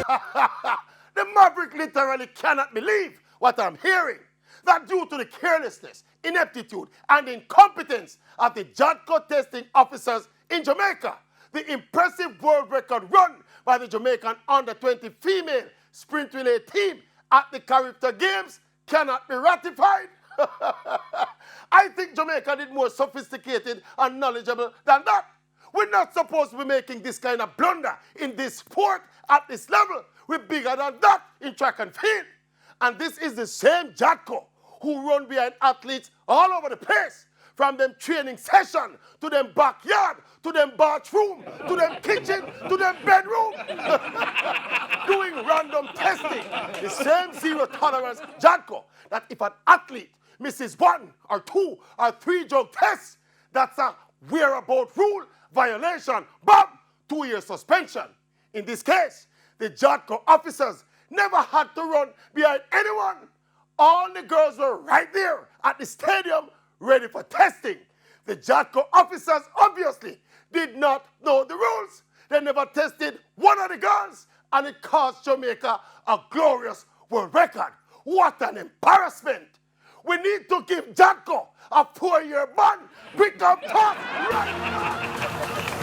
The Maverick literally cannot believe what I'm hearing. That due to the carelessness, ineptitude, and incompetence of the JADCO testing officers in Jamaica, the impressive world record run by the Jamaican under-20 female sprint relay team at the Caribbean Games cannot be ratified. I think Jamaica did more sophisticated and knowledgeable than that. We're not supposed to be making this kind of blunder in this sport at this level. We're bigger than that in track and field. And this is the same JADCO who run behind athletes all over the place, from them training session, to them backyard, to them bathroom, to them kitchen, to them bedroom, doing random testing. The same zero tolerance JADCO that if an athlete misses 1 or 2 or 3 drug tests, that's a whereabout rule violation, bam, 2-year suspension. In this case, the JADCO officers never had to run behind anyone. All the girls were right there at the stadium ready for testing. The JADCO officers obviously did not know the rules. They never tested one of the girls, and it cost Jamaica a glorious world record. What an embarrassment. We need to give JADCO a 4-year ban. Pick up top right now.